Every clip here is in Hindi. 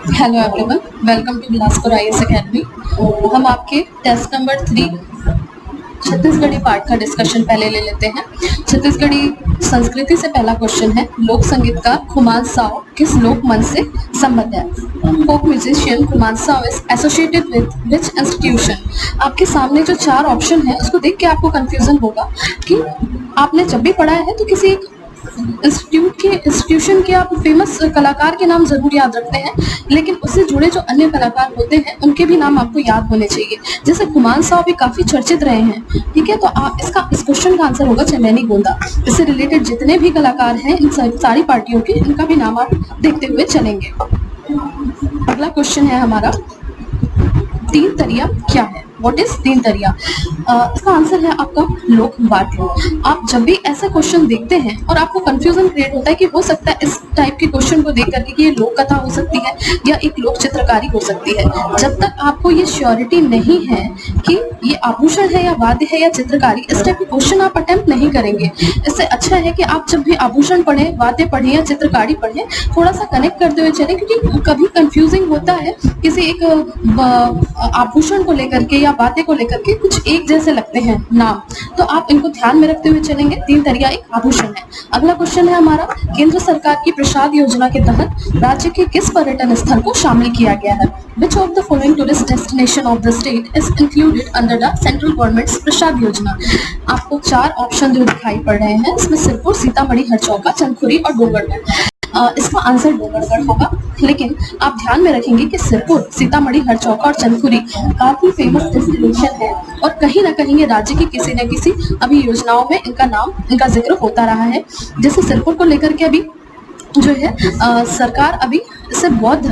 Hello everyone, welcome to Bilaspur IAS academy. हम आपके टेस्ट नंबर 3 छत्तीसगढ़ी पार्ट का डिस्कशन पहले ले लेते हैं। छत्तीसगढ़ी संस्कृति से पहला क्वेश्चन है, लोक संगीतकार खुमान साव किस लोक मंच से संबद्ध है? Folk musician Khuman Sao is associated with which institution? आपके सामने जो 4 ऑप्शन है उसको देख के आपको कंफ्यूजन होगा कि आपने जब भी पढ़ा है तो किसी एक इंस्टीट्यूशन के आप फेमस कलाकार के नाम जरूर याद रखते हैं, लेकिन उससे जुड़े जो अन्य कलाकार होते हैं उनके भी नाम आपको याद होने चाहिए। जैसे खुमान साव भी काफी चर्चित रहे हैं, ठीक है। तो इस क्वेश्चन का आंसर होगा चंदैनी गोंदा। इससे रिलेटेड जितने भी कलाकार हैं इन सारी पार्टियों के, इनका भी नाम आप देखते हुए चलेंगे। अगला क्वेश्चन है हमारा, तीन तरिया क्या है? व्हाट इज तीन तरिया? इसका आंसर है आपका लोक वाद्य। आप जब भी ऐसा क्वेश्चन देखते हैं और आपको कंफ्यूजन क्रिएट होता है कि हो सकता है इस टाइप के क्वेश्चन को देख करके कि ये लोक कथा हो सकती है या एक लोक चित्रकारी हो सकती है, जब तक आपको ये श्योरिटी नहीं है कि ये आभूषण है या वाद्य है या चित्रकारी, इस टाइप के क्वेश्चन आप अटेम्प्ट नहीं करेंगे। इससे अच्छा है कि आप जब भी आभूषण पढ़ें, वाद्य पढ़ें या चित्रकारी पढ़ें, थोड़ा सा कनेक्ट करते हुए चलें, क्योंकि कभी कंफ्यूजिंग होता है किसी एक आभूषण को लेकर के या वाद्य को लेकर के कुछ एक जैसे लगते हैं नाम, तो आप इनको ध्यान में रखते हुए चलेंगे। तीन तरिया एक आभूषण है। अगला क्वेश्चन है हमारा, केंद्र सरकार की प्रसाद योजना के तहत राज्य के किस पर्यटन स्थल को शामिल किया गया है? Which of the following tourist destination of the state is included under the central government's प्रसाद योजना? आपको 4 ऑप्शन जो दिखाई पड़ रहे हैं, इसमें सिरपुर, सीतामढ़ी, हरचौका, चंदखुरी और डोंगरगढ़। इसका आंसर डोंगरगढ़ होगा, लेकिन आप ध्यान में रखेंगे कि सिरपुर, सीतामढ़ी, हरचौका और चंदखुरी काफी फेमस डेस्टिनेशन है और कहीं ना कहीं ये राज्य की किसी न किसी अभी योजनाओं में इनका जिक्र होता रहा है। जैसे सिरपुर को लेकर के अभी जो है सरकार अभी इससे बौद्ध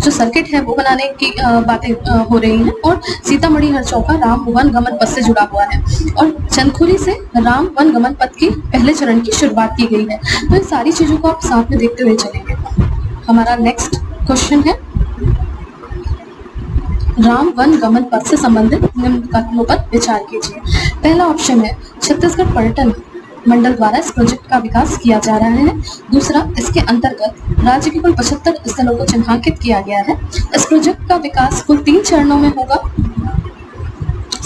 जो सर्किट है वो बनाने की बातें हो रही हैं, और सीतामढ़ी हरचौका राम वन गमन पथ से जुड़ा हुआ है, और चंदखुरी से राम वन गमन पथ की पहले चरण की शुरुआत की गई है। तो इन सारी चीजों को आप साथ में देखते हुए चलेंगे। हमारा नेक्स्ट क्वेश्चन है, राम वन गमन पथ से संबंधित निम्न कथनों पर विचार कीजिए। पहला ऑप्शन है, छत्तीसगढ़ पर्यटन मंडल द्वारा इस प्रोजेक्ट का विकास किया जा रहा है। दूसरा, इसके अंतर्गत राज्य के कुल 75 स्थलों को चिन्हांकित किया गया है। इस प्रोजेक्ट का विकास कुल 3 चरणों में होगा।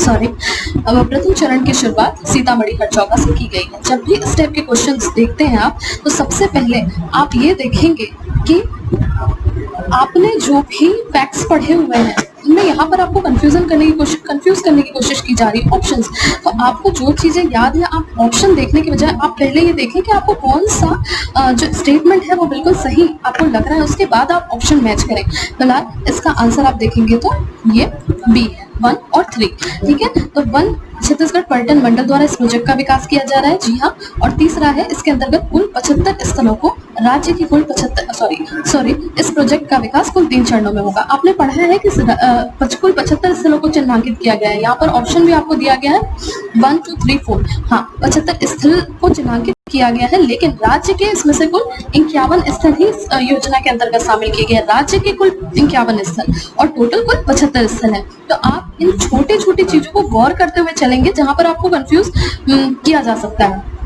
अब प्रथम चरण की शुरुआत सीतामढ़ी हरचौका से की गई है। जब भी इस टाइप के क्वेश्चंस देखते हैं आप, तो सबसे पहले आप ये देखेंगे कि आपने जो भी फैक्ट्स पढ़े हुए हैं इनमें यहाँ पर आपको कंफ्यूज करने की कोशिश की जा रही है ऑप्शंस। तो आपको जो चीजें याद है, आप ऑप्शन देखने के बजाय आप पहले ये देखें कि आपको कौन सा जो स्टेटमेंट है वो बिल्कुल सही आपको लग रहा है, उसके बाद आप ऑप्शन मैच करें। फिलहाल इसका आंसर आप देखेंगे तो ये बी है, 1 और 3, ठीक है। तो 1 छत्तीसगढ़ पर्यटन मंडल द्वारा इस प्रोजेक्ट का विकास किया जा रहा है, जी हाँ। और तीसरा है, इसके अंतर्गत कुल 75 स्थलों को राज्य की कुल इस प्रोजेक्ट का विकास कुल 3 चरणों में होगा। आपने पढ़ा है कि कुल 75 स्थलों को चिन्हांकित किया गया है। यहाँ पर ऑप्शन भी आपको दिया गया है 1, 2, 3, 4। हाँ, 75 स्थल को चिन्हांकित किया गया है, लेकिन राज्य के इसमें से कुल 51 स्थल ही योजना के अंतर्गत शामिल किए गए। राज्य के कुल 51 स्थल और टोटल कुल 75 स्थल है। तो आप इन छोटी छोटी चीजों को गौर करते हुए चलेंगे जहां पर आपको कंफ्यूज किया जा सकता है।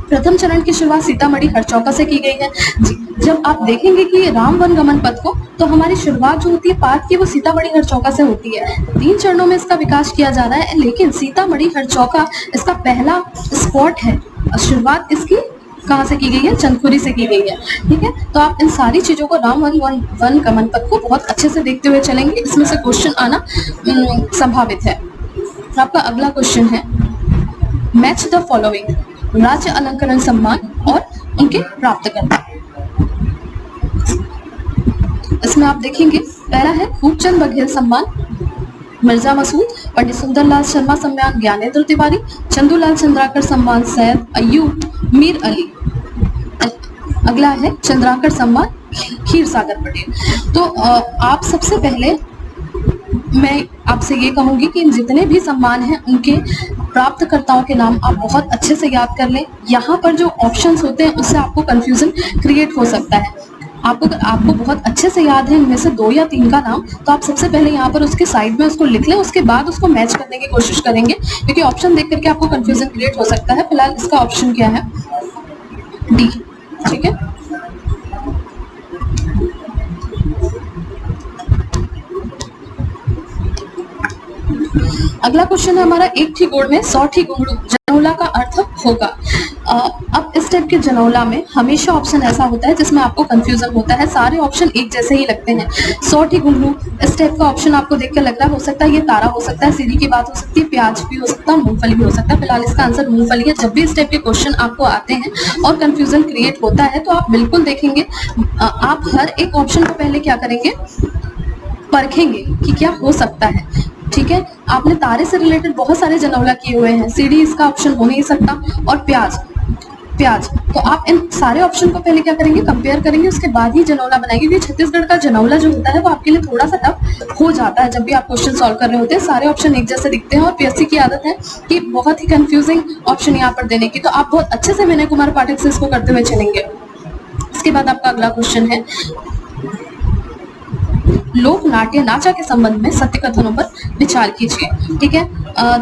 प्रथम चरण की शुरुआत सीतामढ़ी हरचौका से की गई है। जब आप देखेंगे कि राम वन गमन पथ को, तो हमारी शुरुआत जो होती है पाथ की, वो सीतामढ़ी हरचौका से होती है। 3 चरणों में इसका विकास किया जा रहा है, लेकिन सीतामढ़ी हरचौका इसका पहला स्पॉट है। शुरुआत इसकी कहाँ से की गई है? चंदखुरी से की गई है, ठीक है। तो आप इन सारी चीजों को राम वन गमन पथ को बहुत अच्छे से देखते हुए चलेंगे, इसमें से क्वेश्चन आना संभावित है। आपका अगला क्वेश्चन है, मैच द फॉलोइंग, राज्य अलंकरण सम्मान और उनके प्राप्तकर्ता। इसमें आप देखेंगे, पहला है खूबचंद बघेल सम्मान, मिर्जा मसूद, पंडित सुंदरलाल शर्मा सम्मान ज्ञानेंद्र तिवारी, चंदूलाल चंद्राकर सम्मान सैयद अयूब मीर अली। अगला है चंद्राकर सम्मान खीर सागर पटेल। तो आप सबसे पहले मैं आपसे ये कहूंगी कि जितने भी सम्मान हैं उनके प्राप्तकर्ताओं के नाम आप बहुत अच्छे से याद कर लें। यहाँ पर जो ऑप्शंस होते हैं उससे आपको कंफ्यूजन क्रिएट हो सकता है। आपको बहुत अच्छे से याद है इनमें से 2 या 3 का नाम, तो आप सबसे पहले यहाँ पर उसके साइड में उसको लिख लें, उसके बाद उसको मैच करने की कोशिश करेंगे, क्योंकि ऑप्शन देख करके आपको कंफ्यूजन क्रिएट हो सकता है। फिलहाल इसका ऑप्शन क्या है? डी, ठीक है। अगला क्वेश्चन है हमारा, एक ठीक गोड़ में 100 ठीक घुंघरू जनौला का अर्थ होगा। अब इस टाइप के जनौला में हमेशा ऑप्शन ऐसा होता है जिसमें आपको कंफ्यूजन होता है, सारे ऑप्शन एक जैसे ही लगते हैं। 100 ठीक घुंघरू इस टाइप का ऑप्शन आपको देख कर लग रहा है, हो सकता है ये तारा हो सकता है, सीढ़ी की बात हो सकती है, प्याज भी हो सकता है, मूंगफली भी हो सकता है। फिलहाल इसका आंसर मूंगफली है। जब भी इस टाइप के क्वेश्चन आपको आते हैं और कंफ्यूजन क्रिएट होता है तो आप बिल्कुल देखेंगे, आप हर एक ऑप्शन को पहले क्या करेंगे, परखेंगे कि क्या हो सकता है। ठीक है, आपने तारे से रिलेटेड बहुत सारे जनौला किए हुए हैं, सीढ़ी इसका ऑप्शन हो नहीं सकता, और प्याज, तो आप इन सारे ऑप्शन को पहले क्या करेंगे, कंपेयर करेंगे, उसके बाद ही जनौला बनाएंगे। क्योंकि छत्तीसगढ़ का जनौला जो होता है वो आपके लिए थोड़ा सा टफ हो जाता है जब भी आप क्वेश्चन सॉल्व कर रहे होते हैं, सारे ऑप्शन एक जैसे दिखते हैं और पीएससी की आदत है कि बहुत ही कंफ्यूजिंग ऑप्शन यहाँ पर देने की, तो आप बहुत अच्छे से विनय कुमार पाठक से इसको करते हुए चलेंगे। इसके बाद आपका अगला क्वेश्चन है, लोक नाट्य नाचा के संबंध में सत्य कथनों पर विचार कीजिए। ठीक है,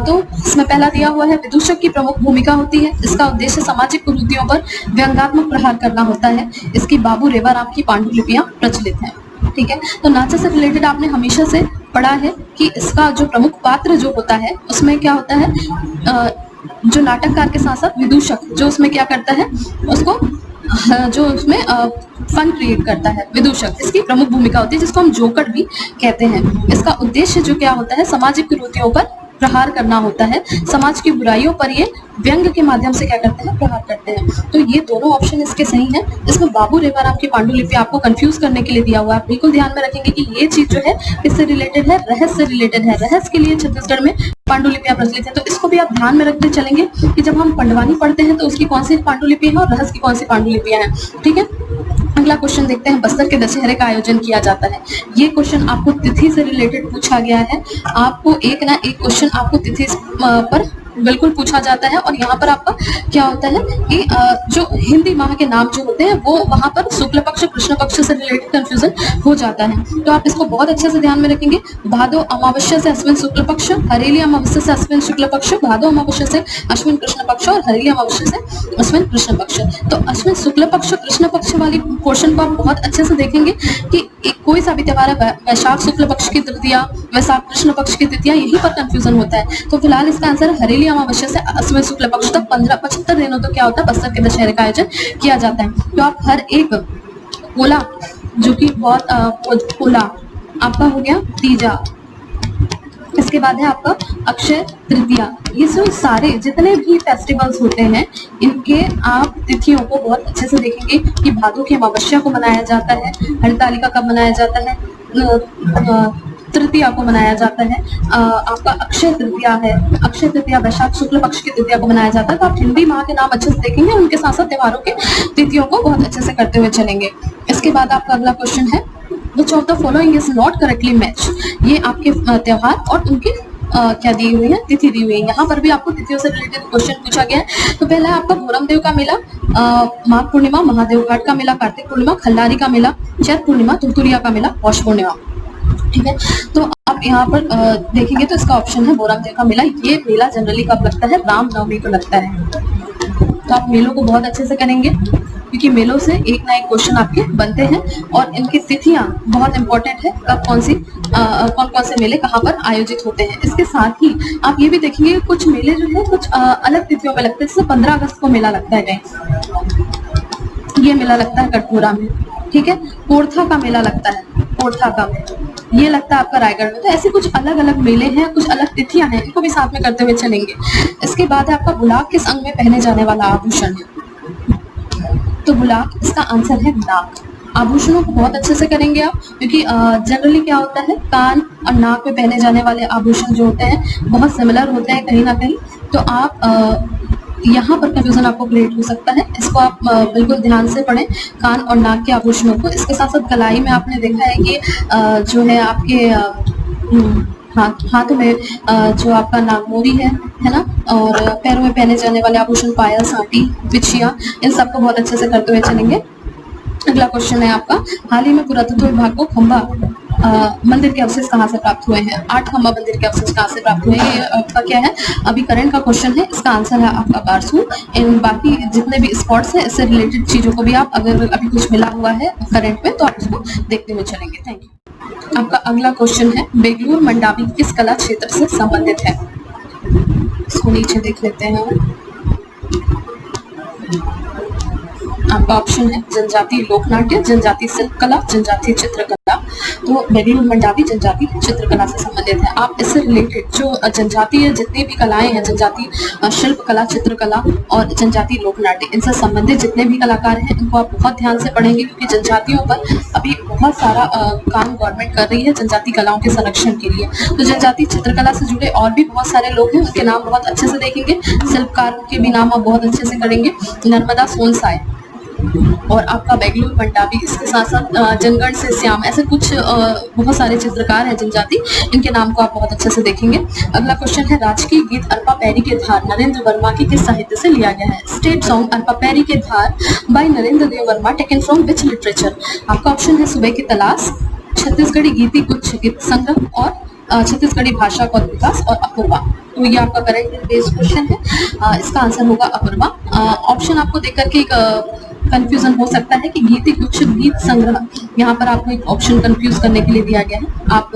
तो इसमें पहला दिया हुआ है, विदूषक की प्रमुख भूमिका होती है, इसका उद्देश्य सामाजिक कुरीतियों पर व्यंग्यात्मक प्रहार करना होता है, इसकी बाबू रेवाराम की पांडुलिपियां प्रचलित हैं। ठीक है, तो नाचा से रिलेटेड आपने हमेशा से पढ़ा है कि इसका जो प्रमुख पात्र जो होता है उसमें क्या होता है, जो नाटककार के साथ साथ विदूषक जो उसमें क्या करता है, उसको जो उसमें फन क्रिएट करता है, विदूषक इसकी प्रमुख भूमिका होती है, जिसको हम जोकर भी कहते हैं। इसका उद्देश्य जो क्या होता है, सामाजिक कुरीतियों पर प्रहार करना होता है, समाज की बुराइयों पर ये व्यंग के माध्यम से क्या करते हैं, प्रहार करते हैं। तो ये दोनों ऑप्शन इसके सही हैं। इसमें बाबू रेवाराम की पांडुलिपि आपको कंफ्यूज करने के लिए दिया हुआ है, बिल्कुल ध्यान में रखेंगे कि ये चीज जो है किससे रिलेटेड है, रहस्य से रिलेटेड है, रहस्य के लिए छत्तीसगढ़ में पांडुलिपियां प्रचलित है। तो इसको भी आप ध्यान में रखते चलेंगे कि जब हम पंडवानी पढ़ते हैं तो उसकी कौन सी पांडुलिपि है और रहस्य की कौन सी पांडुलिपियां हैं। ठीक है, अगला क्वेश्चन देखते हैं, बस्तर के दशहरे का आयोजन किया जाता है। ये क्वेश्चन आपको तिथि से रिलेटेड पूछा गया है, आपको एक ना एक क्वेश्चन आपको तिथि पर बिल्कुल पूछा जाता है। और यहाँ पर आपका क्या होता है कि जो हिंदी माह के नाम जो होते हैं वो वहां पर शुक्ल पक्ष कृष्ण पक्ष से रिलेटेड कंफ्यूजन हो जाता है, तो आप इसको बहुत अच्छे से ध्यान में रखेंगे। भादो अमावस्या से अश्विन शुक्ल पक्ष, हरेली अमावस्या से अश्विन शुक्ल पक्ष, भादो अमावस्या से अश्विन कृष्ण पक्ष और हरेली अमावस्या से अश्विन कृष्ण पक्ष। तो अश्विन शुक्ल पक्ष कृष्ण पक्ष वाली पोर्शन को आप बहुत अच्छे से देखेंगे कि कोई सा भी त्योहार है, वैशाख शुक्ल पक्ष की तृतीया, वैशाख कृष्ण पक्ष की तृतीया, यहीं पर कंफ्यूजन होता है। तो फिलहाल इसका आंसर हरेली अमावस्या से अश्विन शुक्ल पक्ष तक 75 दिनों तो क्या होता है, बस्तर के दशहरे का आयोजन किया जाता है। तो आप हर एक पोला जो कि बहुत पोला आपका हो गया तीजा, इसके बाद है आपका अक्षय तृतीया। ये सब सारे जितने भी फेस्टिवल्स होते हैं इनके आप तिथियों को बहुत अच्छे से देखेंगे कि भादो की अमावस्या को मनाया जाता है, हरतालिका कब मनाया जाता है, तृतीया को मनाया जाता है, आपका अक्षय तृतीया है, अक्षय तृतीया वैशाख शुक्ल पक्ष की तृतीया को मनाया जाता है। तो आप हिंदी माह के नाम अच्छे से देखेंगे, उनके साथ साथ त्योहारों के तिथियों को बहुत अच्छे से करते हुए चलेंगे। इसके बाद आपका अगला क्वेश्चन है, Which of the following is not correctly match? ये आपके त्योहार और उनकी क्या दी हुई है, तिथि दी हुई है। यहाँ पर भी आपको तिथियों से रिलेटेड क्वेश्चन पूछा गया है। तो पहला है आपका भोरम देव का मेला, माघ पूर्णिमा, महादेव घाट का मेला, कार्तिक पूर्णिमा, खल्लारी का मेला, चैत पूर्णिमा, तुरतुरिया का मेला, पौष पूर्णिमा। ठीक है, तो आप यहाँ पर देखेंगे तो इसका ऑप्शन है भोरम देव का मेला। ये मेला जनरली कब लगता है, रामनवमी को लगता है। तो आप मेलों को बहुत अच्छे से करेंगे क्योंकि मेलों से एक ना एक क्वेश्चन आपके बनते हैं और इनकी तिथियां बहुत इंपॉर्टेंट है, कब कौन कौन से मेले कहाँ पर आयोजित होते हैं। इसके साथ ही आप ये भी देखेंगे कुछ मेले जो है कुछ अलग तिथियों में लगते हैं, जैसे 15 अगस्त को मेला लगता है कहीं, ये मेला लगता है कटपुरा में। ठीक है, पोरथा का मेला लगता है, पोरथा का ये लगता है आपका रायगढ़ में। तो ऐसे कुछ अलग अलग मेले हैं, कुछ अलग तिथियां हैं, इनको भी साथ में करते हुए चलेंगे। इसके बाद है आपका गुलाब किस अंग में पहने जाने वाला आभूषण है। तो गुलाब इसका आंसर है नाक। आभूषणों को बहुत अच्छे से करेंगे आप, क्योंकि जनरली क्या होता है कान और नाक में पहने जाने वाले आभूषण जो होते हैं बहुत सिमिलर होते हैं कहीं ना कहीं। तो आप यहाँ पर कंफ्यूजन आपको क्रिएट हो सकता है, इसको आप बिल्कुल ध्यान से पढ़ें कान और नाक के आभूषणों को। इसके साथ साथ कलाई में आपने देखा है कि जो है आपके हाथ में जो आपका नागमोरी है ना, और पैरों में पहने जाने वाले आभूषण पायल, सांटी, बिछिया, इन सबको बहुत अच्छे से करते हुए चलेंगे। अगला क्वेश्चन है आपका, हाल ही में पुरातत्व विभाग को खंबा मंदिर के अवशेष कहाँ से प्राप्त हुए हैं। 8 खंबा मंदिर के अवशेष कहाँ से प्राप्त हुए हैं, ये आपका क्या है अभी करंट का क्वेश्चन है। इसका आंसर है आपका बारसूर। इन बाकी जितने भी स्पॉट्स हैं इससे रिलेटेड चीजों को भी आप अगर अभी कुछ मिला हुआ है करंट में तो आप उसको देखते हुए चलेंगे। Thank you. आपका अगला क्वेश्चन है बेगलूर मंडावी किस कला क्षेत्र से संबंधित है? इसको नीचे देख लेते हैं हम। आपका ऑप्शन है जनजातीय लोकनाट्य, जनजातीय शिल्पकला, जनजातीय चित्रकला। तो बेगलूर मंडावी जनजातीय चित्रकला से संबंधित है। आप इससे रिलेटेड जो जनजातीय जितनी भी कलाएं हैं, जनजातीय शिल्पकला, चित्रकला और जनजातीय लोकनाट्य, इनसे संबंधित जितने भी कलाकार हैं इनको आप बहुत ध्यान से पढ़ेंगे, क्योंकि जनजातियों पर अभी बहुत सारा काम गवर्नमेंट कर रही है जनजातीय कलाओं के संरक्षण के लिए। तो जनजातीय चित्रकला से जुड़े और भी बहुत सारे लोग हैं, उनके नाम बहुत अच्छे से देखेंगे। शिल्पकारों के भी नाम आप बहुत अच्छे से करेंगे, नर्मदा सोनसाय और आपका बेगलूर मंडावी, इसके साथ साथ जनगण से श्याम, ऐसे कुछ बहुत सारे चित्रकार हैं जनजाति, इनके नाम को आप बहुत अच्छे से देखेंगे। अगला क्वेश्चन है राजकीय गीत अरपा पैरी के धार नरेंद्र वर्मा के किस साहित्य से लिया गया है? स्टेट सॉन्ग अरपा पैरी के धार by Narendra Dev Verma taken from which literature? आपका ऑप्शन है सुबह की तलाश, छत्तीसगढ़ी गीति कुछ गीत संग्रह और छत्तीसगढ़ी भाषा का विकास और अपूर्वा। तो ये आपका करंट बेस्ड क्वेश्चन है, इसका आंसर होगा अपूर्वा। ऑप्शन आपको देख के कंफ्यूजन हो सकता है कि गीति कुछ गीत संग्रह, यहाँ पर आपको एक ऑप्शन कंफ्यूज करने के लिए दिया गया है। आप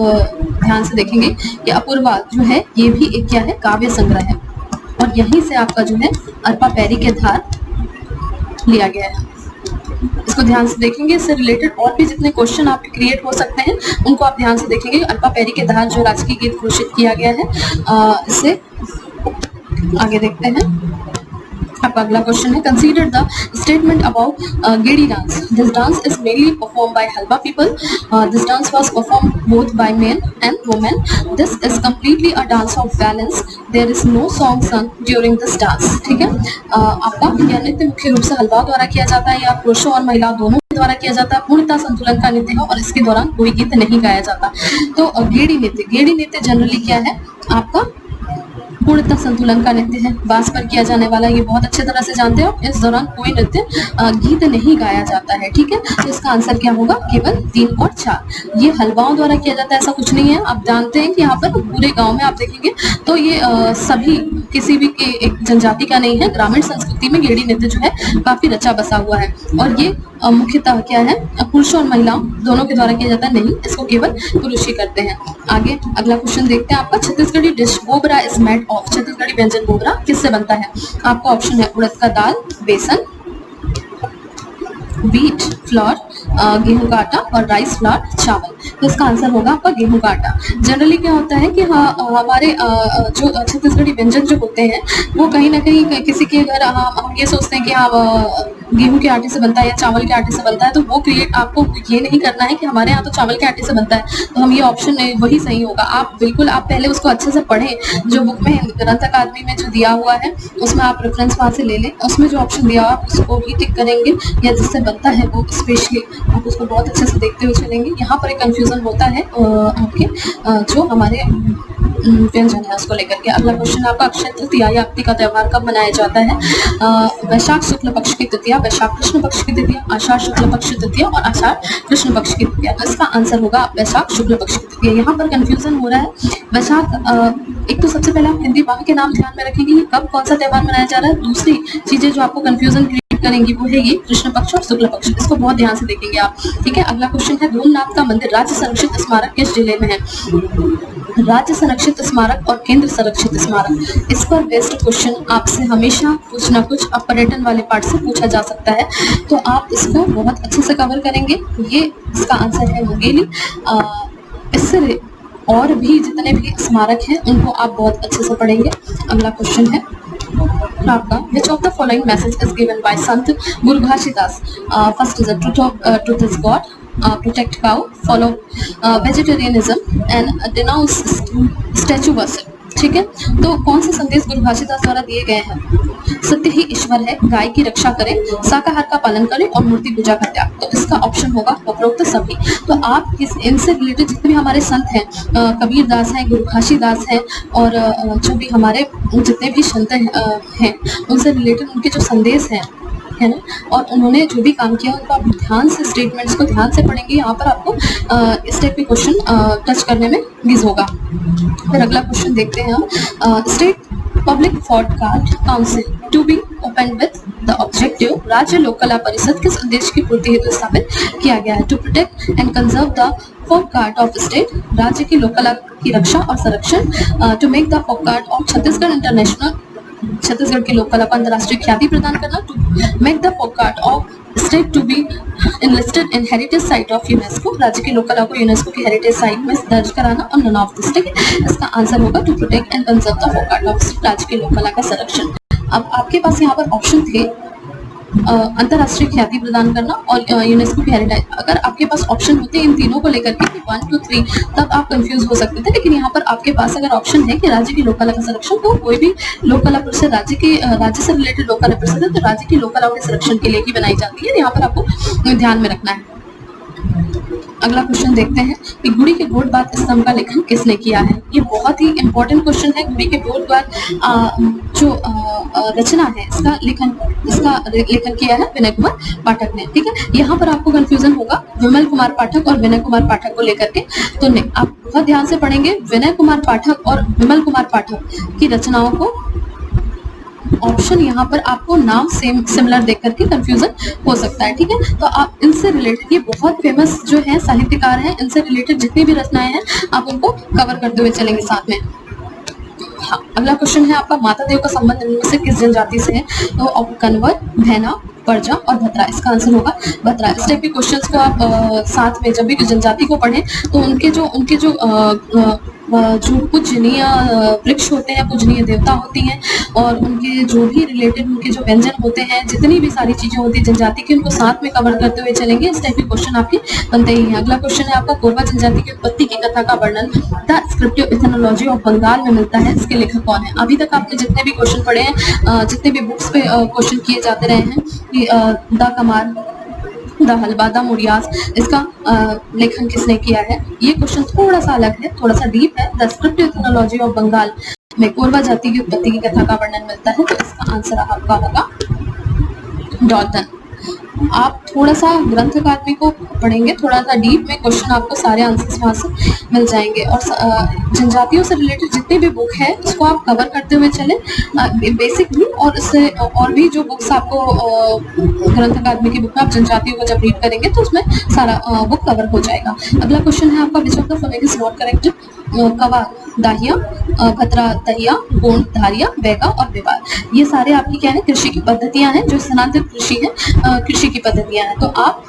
ध्यान से देखेंगे कि अपूर्वा जो है ये भी एक क्या है, काव्य संग्रह है, और यहीं से आपका जो है अरपा पैरी के धार लिया गया है। इसको ध्यान से देखेंगे, इससे रिलेटेड और भी जितने क्वेश्चन आप क्रिएट हो सकते हैं उनको आप ध्यान से देखेंगे। अरपा पैरी के धार जो राजकीय गीत घोषित किया गया है, इससे आगे देखते हैं। आपका अगला क्वेश्चन है consider the statement about Gedi dance. This dance is mainly perform by Halba people. This dance was perform both by men and women. This is completely a dance of balance. There is no song sung during this dance. ठीक है, आपका यह नृत्य मुख्य रूप से हलवा द्वारा किया जाता है या पुरुषों और महिलाओं दोनों द्वारा किया जाता है। पूर्णतः संतुलन का नृत्य है और इसके दौरान कोई गीत नहीं गाया जाता। तो गेड़ी नृत्य जनरली क्या है, आपका पूर्णतः संतुलन का नृत्य है, बांस पर किया जाने वाला, ये बहुत अच्छे तरह से जानते हो। इस दौरान कोई नृत्य गीत नहीं गाया जाता है। ठीक है, तो इसका आंसर क्या होगा, केवल 3 और 4। ये हलवाओं द्वारा किया जाता है ऐसा कुछ नहीं है। आप जानते हैं कि यहाँ पर पूरे गांव में आप देखेंगे तो ये सभी किसी भी के एक जनजाति का नहीं है। ग्रामीण संस्कृति में गेड़ी नृत्य जो है काफी रचा बसा हुआ है, और ये मुख्यतः क्या है, पुरुषों और महिलाओं दोनों के द्वारा किया जाता है। नहीं, इसको केवल पुरुष ही करते हैं। आगे अगला क्वेश्चन देखते हैं। आपका Chhattisgarhi dish bobra is made of. Chhattisgarhi व्यंजन बोबरा किससे बनता है? आपका ऑप्शन है उड़द का दाल, बेसन, व्हीट फ्लोर, गेहूं का आटा और राइस फ्लोर, चावल। तो इसका आंसर होगा आपका गेहूं का आटा। जनरली क्या होता है कि हमारे जो छत्तीसगढ़ी व्यंजन जो होते हैं वो कहीं ना कहीं किसी के घर हम ये सोचते हैं कि गेहूं के आटे से बनता है या चावल के आटे से बनता है, तो वो क्रिएट आपको ये नहीं करना है कि हमारे यहाँ तो चावल के आटे से बनता है, तो हम ये ऑप्शन वही सही होगा। आप बिल्कुल आप पहले उसको अच्छे से पढ़ें, जो बुक में ग्रंथ अकादमी में जो दिया हुआ है उसमें आप रेफरेंस वहाँ से ले लें, उसमें जो ऑप्शन दिया हुआ आप उसको ही टिक करेंगे, या जिससे बनता है वो स्पेशली आप उसको बहुत अच्छे से देखते हुए चलेंगे। यहाँ पर एक कंफ्यूजन होता है आपके जो हमारे व्यंजन है उसको लेकर के। अगला क्वेश्चन आपका अक्षय तृतीया या अक्ति का त्योहार कब मनाया जाता है? वैशाख शुक्ल पक्ष की तृतीया, वैशाख कृष्ण पक्ष की तृतीया, आषाढ़ शुक्ल पक्ष की तृतीया और आषाढ़ कृष्ण पक्ष की तृतीया। तो इसका आंसर होगा वैशाख शुक्ल पक्ष की तृतीया। यहाँ पर कंफ्यूजन हो रहा है। वैशाख एक तो सबसे पहले आप हिंदी माह के नाम ध्यान में रखेंगे कि कब कौन सा त्योहार मनाया जा रहा है। दूसरी चीजें जो आपको कंफ्यूजन करेंगी वो है ये कृष्ण पक्ष और शुक्ल पक्ष, इसको बहुत ध्यान से देखेंगे आप। ठीक है, अगला क्वेश्चन है धूमनाथ का मंदिर राज्य संरक्षित स्मारक किस जिले में है? राज्य संरक्षित स्मारक और केंद्र संरक्षित स्मारक, इस पर बेस्ड क्वेश्चन आपसे हमेशा कुछ ना कुछ पर्यटन वाले पार्ट से पूछा जा सकता है, तो आप इसको बहुत अच्छे से कवर करेंगे। ये इसका आंसर है मुंगेली। इससे और भी जितने भी स्मारक हैं उनको आप बहुत अच्छे से पढ़ेंगे। अगला क्वेश्चन है आपका which of the following message is given by Sant Guru Ghashidas? First is a truth is God, protect cow, follow vegetarianism and denounce statue worship। ठीक है, तो कौन से संदेश गुरु घासीदास द्वारा दिए गए हैं? सत्य ही ईश्वर है, गाय की रक्षा करें, शाकाहार का पालन करें और मूर्ति पूजा का त्याग। तो इसका ऑप्शन होगा उपरोक्त सभी। तो आप इनसे रिलेटेड जितने भी हमारे संत हैं, कबीर दास हैं, गुरु घासीदास हैं, और जो भी हमारे जितने भी संत हैं उनसे रिलेटेड उनके जो संदेश हैं है ना, और उन्होंने जो भी काम किया उनको आप ध्यान से स्टेटमेंट्स को ध्यान से पढ़ेंगे। यहाँ पर आपको इस टाइप के क्वेश्चन टच करने में गिज होगा। फिर अगला क्वेश्चन देखते हैं हम। State public broadcast council to be open with the objective, राज्य लोक कला परिषद किस उद्देश्य की पूर्ति हेतु स्थापित किया गया है? To protect and conserve the folk of state, राज्य की लोक कला की रक्षा और संरक्षण, to make the folk of Chhattisgarh international, Chhattisgarh की लोक कला को अंतर्राष्ट्रीय ख्याति प्रदान करना, to make the folk of state to be enlisted in heritage site of UNESCO, राज्य की लोक कला को यूनेस्को की हेरिटेज साइट में दर्ज कराना, और नन ऑफ दिस। ठीक है, इसका आंसर होगा to protect and conserve the folk art of state, राज्य की लोक कला का संरक्षण। अब आपके पास यहाँ पर ऑप्शन थे अंतरराष्ट्रीय ख्याति प्रदान करना और यूनेस्को की हेरिटेज। अगर आपके पास ऑप्शन होते इन तीनों को लेकर के 1 2 3, तब आप कंफ्यूज हो सकते थे, लेकिन यहाँ पर आपके पास अगर ऑप्शन है कि राज्य की लोक कला का संरक्षण, तो कोई भी लोक कला परिषद राज्य से रिलेटेड लोक कला परिषद है तो राज्य की लोक कलाओं के संरक्षण के लिए ही बनाई जाती है। यहाँ पर आपको ध्यान में रखना है। अगला क्वेश्चन देखते हैं कि गुड़ी के गोठबात स्तंभ का लेखन किसने किया है। ये बहुत ही इंपॉर्टेंट क्वेश्चन है। गुड़ी के गोठबात जो रचना है इसका लेखन किया है विनय कुमार पाठक ने। ठीक है, यहाँ पर आपको कंफ्यूजन होगा विमल कुमार पाठक और विनय कुमार पाठक को लेकर के, तो नहीं, आप बहुत ध्यान से पढ़ेंगे। विनय कुमार पाठक और विमल कुमार पाठक की रचनाओं को, ऑप्शन यहाँ पर आपको नाम सिमिलर देख करके कंफ्यूजन हो सकता है। ठीक है, तो आप इनसे रिलेटेड, ये बहुत फेमस जो है साहित्यकार हैं, इनसे रिलेटेड जितनी भी रचनाएं हैं आप उनको कवर करते हुए चलेंगे साथ में। हाँ, अगला क्वेश्चन है आपका, माता देव का संबंध इनमें से किस जनजाति से है। तो कन्वर, भैना, परजा और भद्रा, इसका आंसर होगा भद्रा। इस टाइप के क्वेश्चंस को आप साथ में जब भी जनजाति को पढ़ें तो उनके जो पूजनीय वृक्ष होते हैं, पूजनीय देवता होती हैं, और उनके जो भी रिलेटेड उनके जो व्यंजन होते हैं, जितनी भी सारी चीजें होती है जनजाति की, उनको साथ में कवर करते हुए चलेंगे। इस टाइप के क्वेश्चन आपके बनते ही हैं। अगला क्वेश्चन है आपका, कोरबा जनजाति की उत्पत्ति की कथा का वर्णन द स्क्रिप्टिव इथनोलॉजी ऑफ बंगाल में मिलता है, इसके लेखक कौन है। अभी तक आपने जितने भी क्वेश्चन पढ़े हैं, जितने भी बुक्स पे क्वेश्चन किए जाते रहे हैं कि the Kamar, the Halba, the Murias, इसका लेखन किसने किया है। ये क्वेश्चन थोड़ा सा अलग है, थोड़ा सा डीप है। द स्क्रिप्टिव इथनोलॉजी ऑफ बंगाल में कोरबा जाति की उत्पत्ति की कथा का वर्णन मिलता है, तो इसका आंसर आपका होगा डॉल्टन। आप थोड़ा सा ग्रंथ अकादमी को पढ़ेंगे, थोड़ा सा डीप में क्वेश्चन आपको सारे आंसर्स वहां से मिल जाएंगे, और जनजातियों से रिलेटेड जितनी भी बुक है उसको आप कवर करते हुए चले बेसिक भी, और इससे और भी जो बुक्स आपको ग्रंथ अकादमी की बुक में आप जनजातियों को जब रीड करेंगे तो उसमें सारा बुक कवर हो जाएगा। अगला क्वेश्चन है आपका, which of the following is not correct. कवा, दाहिया, भद्रा, दहिया, गोंड, धारिया, बैगा और व्यवहार, ये सारे आपकी क्या है, कृषि की पद्धतियां हैं, जो स्थानांतरित कृषि है, कृषि की पद्धतियां हैं। तो आप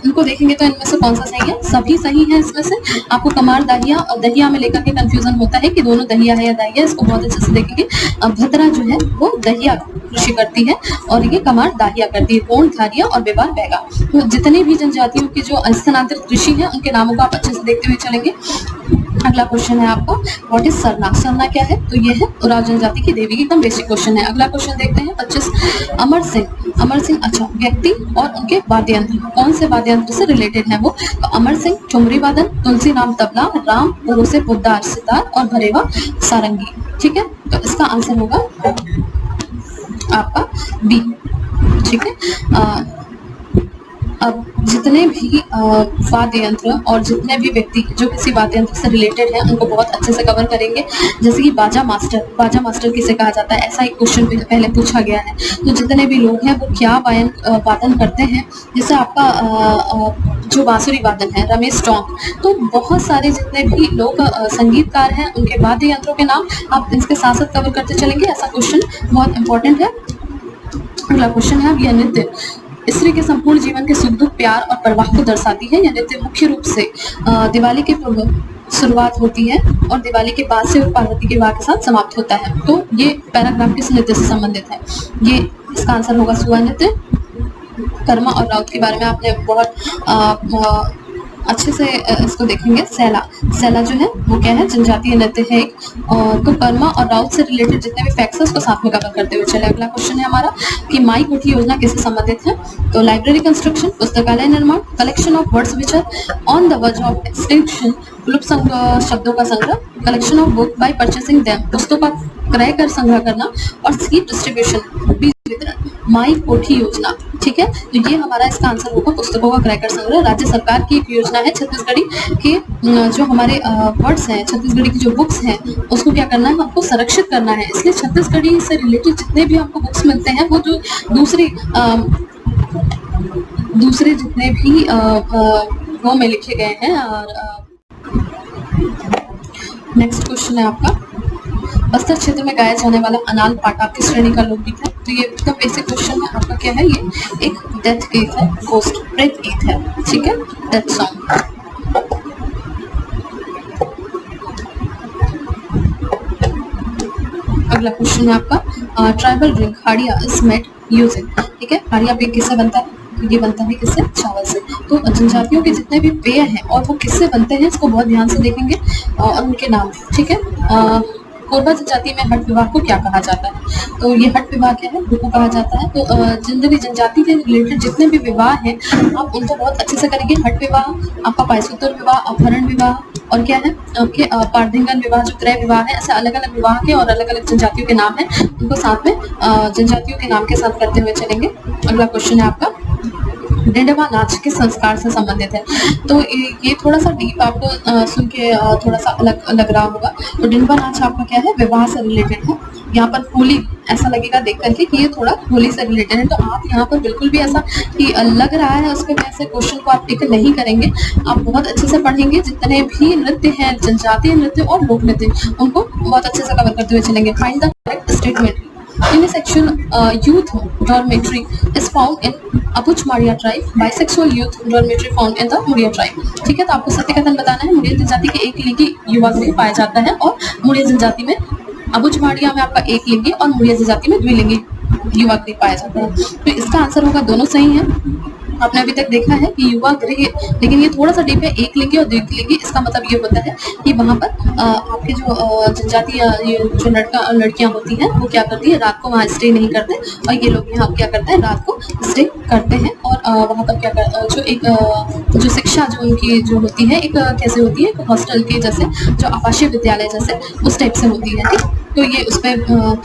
इनको देखेंगे तो इनमें से कौन सा सही है, सभी सही है। इसमें से आपको कमार, दाहिया और दहिया में लेकर के कंफ्यूजन होता है कि दोनों दहिया है या दाहिया, इसको बहुत अच्छे से देखेंगे। भद्रा जो है वो दहिया कृषि करती है और ये कमार दाहिया करती है। गोंड, धारिया और व्यवहार, बैगा, तो जितनी भी जनजातियों की जो स्थानांतरित कृषि है उनके नामों को आप अच्छे से देखते हुए चलेंगे। अगला क्वेश्चन है आपका, व्हाट इज सरना। सरना क्या है, तो ये है उराव जनजाति की देवी, एकदम बेसिक क्वेश्चन है। अगला क्वेश्चन देखते हैं 25, अमर सिंह, अच्छा, व्यक्ति और उनके वाद्य यंत्र, कौन से वाद्य यंत्र से रिलेटेड है वो। तो अमर सिंह ठुमरी वादन, तुलसी राम तबला, राम भरोसे पुद्दार सितार और भरेवा सारंगी। ठीक है, तो इसका आंसर होगा आपका बी। ठीक है, अब जितने भी वाद्य यंत्र और जितने भी व्यक्ति जो किसी वाद्य यंत्र से रिलेटेड है उनको बहुत अच्छे से कवर करेंगे। जैसे कि बाजा मास्टर किसे कहा जाता है, ऐसा एक क्वेश्चन पहले पूछा गया है। तो जितने भी लोग हैं वो क्या वादन करते हैं, जैसे आपका जो बांसुरी वादन है रमेश टोंक, तो बहुत सारे जितने भी लोग संगीतकार हैं उनके वाद्य यंत्रों के नाम आप इसके साथ साथ कवर करते चलेंगे। ऐसा क्वेश्चन बहुत इंपॉर्टेंट है। अगला क्वेश्चन है, अब यह नृत्य स्त्री के संपूर्ण जीवन के सुख दुख, प्यार और प्रवाह को दर्शाती है। यह नृत्य मुख्य रूप से दिवाली के शुरुआत होती है और दिवाली के बाद से पार्वती के विवाह के साथ समाप्त होता है। तो ये पैराग्राफ किस नृत्य से संबंधित है, ये इसका आंसर होगा सुआ नृत्य। कर्मा और राउत के बारे में आपने बहुत अच्छे से इसको देखेंगे। सैला जो है वो क्या है, जनजातीय नृत्य है एक। तो कर्मा और राउत से रिलेटेड जितने भी फैक्ट्स हैं उसको साथ में कवर करते हुए चले। अगला क्वेश्चन है हमारा कि माई कोठी योजना किससे संबंधित है। तो लाइब्रेरी कंस्ट्रक्शन, पुस्तकालय निर्माण, collection of words which are on the verge of extinction, विलुप्त शब्दों का संग्रह, collection of book by purchasing them, पुस्तकों का क्रय कर संग्रह करना, और सीड डिस्ट्रीब्यूशन, बीज वितरण। माई कोठी योजना, ठीक है, तो ये हमारा इसका आंसर होगा पुस्तकों का क्रय कर संग्रह। राज्य सरकार की एक योजना है। छत्तीसगढ़ी के जो हमारे वर्ड्स हैं, छत्तीसगढ़ी की जो बुक्स हैं उसको क्या करना है, हमको संरक्षित करना है। इसलिए छत्तीसगढ़ी से रिलेटेड जितने भी हमको बुक्स मिलते हैं वो जो दूसरे जितने भी वो में लिखे गए हैं। और नेक्स्ट क्वेश्चन है आपका, बस्तर क्षेत्र में गाया जाने वाला अनाल पाटा किस श्रेणी का लोकगीत है? तो ये एकदम बेसिक क्वेश्चन है आपका। क्या है? ये एक डेथ गीत है, गोस्ट प्रेत गीत है, ठीक है, डेथ सॉन्ग। अगला क्वेश्चन है आपका, tribal drink hadia is made using, ठीक है, हाड़िया पेय किससे बनता है? ये बनता है किससे? चावल से। तो जनजातियों के जितने भी पेय हैं और वो किससे बनते हैं इसको बहुत ध्यान से देखेंगे और उनके नाम, ठीक है। कोरबा जनजाति में हट विवाह को क्या कहा जाता है? तो ये हट विवाह क्या है? को कहा जाता है। तो जिन जनजाति के रिलेटेड जितने भी विवाह हैं आप उनको बहुत अच्छे से करेंगे। हट विवाह, आपका पायसूत्र विवाह, अपहरण विवाह और क्या है आपके पारधिंगन विवाह, जो क्रय विवाह है, ऐसे अलग अलग विवाह के और अलग अलग जनजातियों के नाम है, उनको साथ में जनजातियों के नाम के साथ करते हुए चलेंगे। अगला क्वेश्चन है आपका, डिंडवा नाच किस संस्कार से संबंधित है? तो ये थोड़ा सा डीप आपको सुन के थोड़ा सा अलग लग रहा होगा। तो डिंडवा नाच आपका क्या है? विवाह से रिलेटेड है। यहाँ पर होली ऐसा लगेगा देख करके कि ये थोड़ा होली से रिलेटेड है। तो आप यहाँ पर बिल्कुल भी ऐसा कि लग रहा है उसके वैसे क्वेश्चन को आप टिक नहीं करेंगे। आप बहुत अच्छे से पढ़ेंगे, जितने भी नृत्य हैं, जनजातीय नृत्य और लोक नृत्य, उनको बहुत अच्छे से कवर करते हुए चलेंगे। Find the correct statement. Unisexual youth dormitory is found in Abuchmaria tribe. Bisexual youth dormitory found in the Muria tribe. ठीक है, तो आपको सत्य कथन बताना है। मुरिया जनजाति के एक लिंगी युवा गृह पाया जाता है और मुरिया जनजाति में अबुचमाड़िया में आपका एक लिंगी और मुरिया जनजाति में द्विलिंगी युवा गृह पाया जाता है। तो इसका आंसर होगा, दोनों सही है। आपने अभी तक देखा है कि युवा गृह, लेकिन ये थोड़ा सा डीप है, एक लिंगी और द्विलिंगी। इसका मतलब ये होता है कि वहाँ पर आपके जो जनजातीय जो लड़कियां होती हैं वो क्या करती है, रात को वहाँ स्टे नहीं करते और ये लोग यहाँ क्या करते हैं, रात को स्टे करते हैं और वहाँ पर क्या कर जो एक जो शिक्षा जो उनकी जो होती है एक कैसे होती है, हॉस्टल के जैसे, जो आवासीय विद्यालय जैसे उस टाइप से होती है। ठीक, तो ये उस पर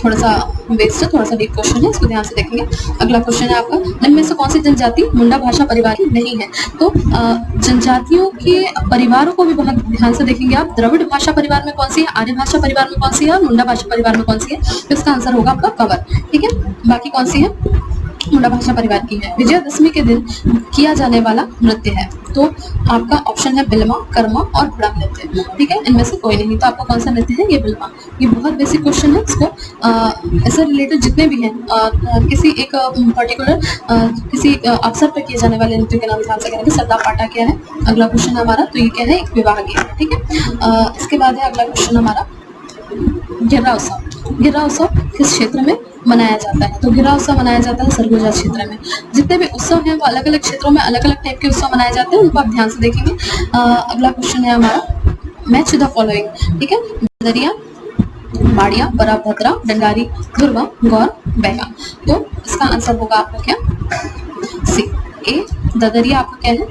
थोड़ा सा वेस्ट है, थोड़ा सा डीप क्वेश्चन है, इसको ध्यान से देखेंगे। अगला क्वेश्चन है आपका, निम्न में से कौन सी जनजाति मुंडा भाषा परिवार की नहीं है? तो जनजातियों के परिवारों को भी बहुत ध्यान से देखेंगे आप। द्रविड़ भाषा परिवार में कौन सी है, आर्य भाषा परिवार में कौन सी है और मुंडा भाषा परिवार में कौन सी है? तो इसका आंसर होगा आपका कवर। ठीक है, बाकी कौन सी है? मुंडा भाषा परिवार की है। विजयादशमी के दिन किया जाने वाला नृत्य है, तो आपका ऑप्शन है बिल्मा, कर्मा और घोड़ा नृत्य। ठीक है, इनमें से कोई नहीं, तो आपका कौन सा नृत्य है? ये बिल्मा। ये बहुत बेसिक क्वेश्चन है, इसको इससे रिलेटेड जितने भी हैं किसी एक पर्टिकुलर किसी अवसर पर किए जाने वाले नृत्य के नाम ध्यान से करेंगे। सरदा पाटा क्या है? अगला क्वेश्चन हमारा, तो ये क्या है? एक विवाह गीत है। ठीक है, इसके बाद है अगला क्वेश्चन हमारा, गिर्रा उत्सव। गिर्रा उत्सव किस क्षेत्र में मनाया जाता है? तो गिर्रा उत्सव मनाया जाता है सरगुजा क्षेत्र में। जितने भी उत्सव हैं वो अलग अलग क्षेत्रों में अलग अलग टाइप के उत्सव मनाए जाते हैं, उनको आप ध्यान से देखेंगे। अगला क्वेश्चन है हमारा, मैच द फॉलोइंग। ठीक है, ददरिया, माड़िया, बराभद्रा, डंडारी, धुरवा, गौर, बैगा। तो इसका आंसर होगा आपका क्या? सी, ए। ददरिया आपका क्या है?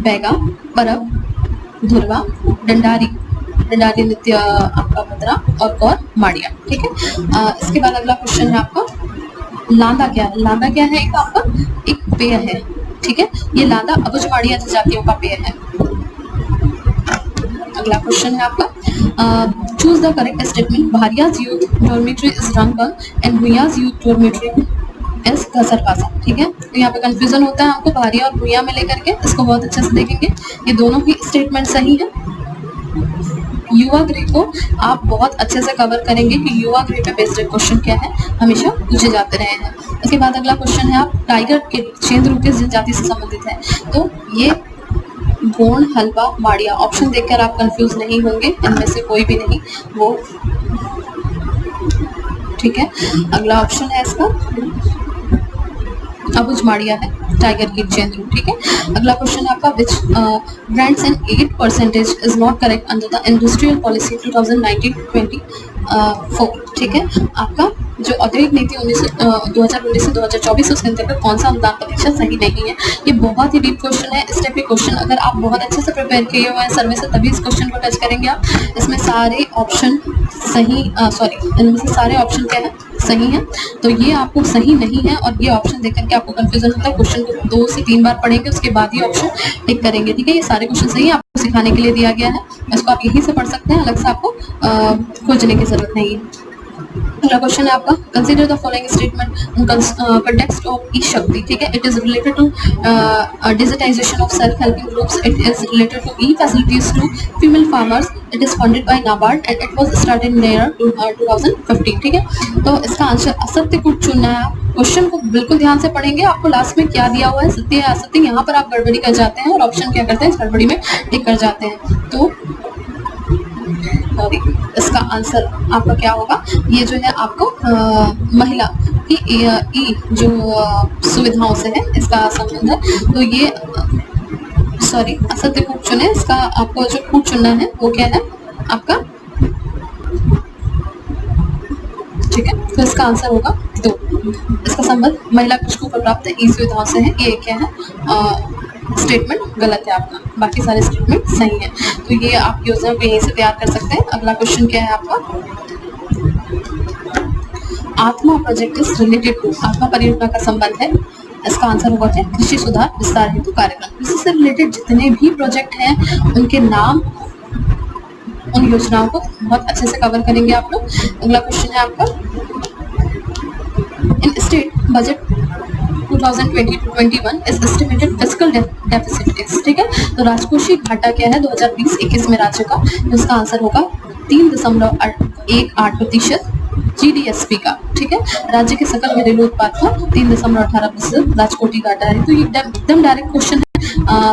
बैगा, बरब, धुरवा, डंडारी नृत्य आपका भद्रा और गौर माड़िया। ठीक है, इसके बाद अगला क्वेश्चन है आपका, लांदा क्या है? लांदा क्या है? एक आपका एक पेय है। ठीक है, ये लांदा अबुझमाड़िया जनजातियों का पेय है। अगला क्वेश्चन है आपका, choose the correct statement. Bharias youth dormitory is run and Bhuyas youth dormitory is Ghasarpasa. ठीक है, तो यहाँ पे कंफ्यूजन होता है हमको भारिया और भुया में लेकर के, इसको बहुत अच्छे से देखेंगे। ये दोनों ही स्टेटमेंट सही है। युवा गृह को आप बहुत अच्छे से कवर करेंगे कि युवा गृह पे बेस्ड क्वेश्चन क्या है, हमेशा पूछे जाते रहे हैं। इसके बाद अगला क्वेश्चन है, आप टाइगर के क्षेत्र किस जनजाति से संबंधित है? तो ये गोंड, हलवा, माड़िया। ऑप्शन देखकर आप कंफ्यूज नहीं होंगे, इनमें से कोई भी नहीं वो। ठीक है, अगला ऑप्शन है इसका अबुझमाड़िया है, टाइगर की चेंद्रू। ठीक है, अगला क्वेश्चन है आपका, which brands and 8% is not correct under the industrial policy 2019-24। ठीक है, आपका जो औद्योगिक नीति 2019 से 2024 उसके अंतर्गत कौन सा अनुदान प्रतिशत सही नहीं है? ये बहुत ही डीप क्वेश्चन है। इस टाइप के क्वेश्चन अगर आप बहुत अच्छे से प्रिपेयर किए हुए हैं सर्वे से, तभी इस क्वेश्चन को टच करेंगे आप। इसमें सारे ऑप्शन सही, इनमें से सारे ऑप्शन क्या है? सही है। तो ये आपको सही नहीं है और ये ऑप्शन देख करके आपको कंफ्यूजन होता है। क्वेश्चन को 2 से 3 बार पढ़ेंगे, उसके बाद ही ऑप्शन टिक करेंगे। ठीक है, ये सारे क्वेश्चन सही है, आपको सिखाने के लिए दिया गया है। इसको आप यहीं से पढ़ सकते हैं, अलग से आपको खोजने की जरूरत नहीं है। अगला क्वेश्चन है आपका, consider the following statement in context of E Shakti, ठीक है। It is related to digitisation of self helping groups, it is related to E facilities to female farmers, it is funded by NABARD and it was started in year 2015, ठीक है। तो इसका आंसर असत्य को चुनना है। क्वेश्चन को बिल्कुल ध्यान से पढ़ेंगे, आपको लास्ट में क्या दिया हुआ है, सत्य या असत्य, यहाँ पर आप गड़बड़ी कर जाते हैं और ऑप्शन क्या करते हैं, इस गड़बड़ी में टिक कर जाते हैं। तो सॉरी, इसका आंसर आपका क्या होगा, ये जो है आपको महिला की ई जो सुविधाओं से है इसका संबंध है। तो ये सॉरी असत्य कूट चुने, इसका आपको जो कूट चुनना है वो क्या है आपका, ठीक है। तो इसका आंसर होगा 2। इसका संबंध महिला कुछ को प्राप्त ई सुविधाओं से है, ये क्या है स्टेटमेंट गलत है आपका, बाकी सारे स्टेटमेंट सही है। तो ये आप योजना को यहीं से तैयार कर सकते हैं। अगला क्वेश्चन क्या है आपका, आत्मा प्रोजेक्ट इज रिलेटेड टू, आत्मा परियोजना का संबंध है, इसका आंसर होगा क्या, कृषि सुधार विस्तार हेतु कार्यक्रम। कृषि से रिलेटेड जितने भी प्रोजेक्ट हैं उनके नाम, उन योजनाओं को बहुत अच्छे से कवर करेंगे आप लोग। अगला क्वेश्चन है आपका, इन state budget 2020-21 is estimated fiscal deficit is, ठीक है। तो राजकोषीय घाटा क्या है 2020-21 में राज्य का, तो इसका आंसर होगा 3.18% GDSP का, ठीक है। राज्य के सकल घरेलू उत्पाद का 3.18% राजकोषीय घाटा है। तो ये एकदम डायरेक्ट क्वेश्चन है,